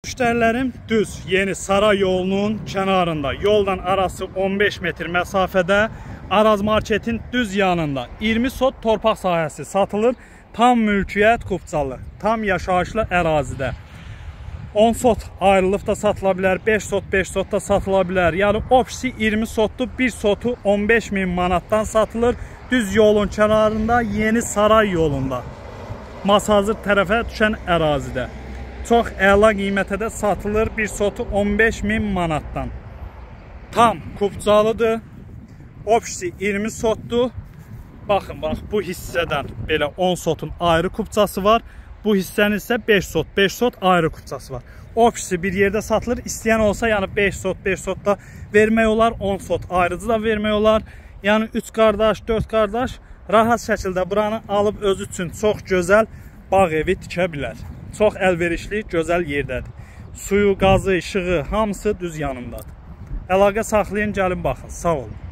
Müştərilərim düz yeni Saray yolunun kənarında, yoldan arası 15 metr məsafədə, Araz marketin düz yanında 20 sot torpaq sahəsi satılır. Tam mülkiyyət Qubcalı, tam yaşayışlı ərazidə. 10 sot ayrılıb da satıla bilər, 5 sot da satıla bilər. Yəni opsi 20 sotdur, 1 sotu 15 min manatdan satılır. Düz yolun kənarında, yeni Saray yolunda, Masazır tərəfə düşən ərazidə. Çox əla qiymətə də satılır, 1 sotu 15 min manatdan. Tam Qubcalıdır, opsi 20 sotdur. Baxın, bax, bu hissədən belə 10 sotun ayrı kubcası var. Bu hissənin isə 5 sot ayrı kubcası var. Opsi bir yerdə satılır. İstəyən olsa, yəni 5 sot da vermək olar, 10 sot ayrıcı da vermək olar. Yəni 3 qardaş, 4 qardaş rahat şəkildə buranı alıb özü üçün çox gözəl bağ evi tikə bilər. Çox əlverişli, gözəl yerdədir. Suyu, qazı, işığı, hamısı düz yanındadır. Əlaqə saxlayın, gəlin baxın. Sağ olun.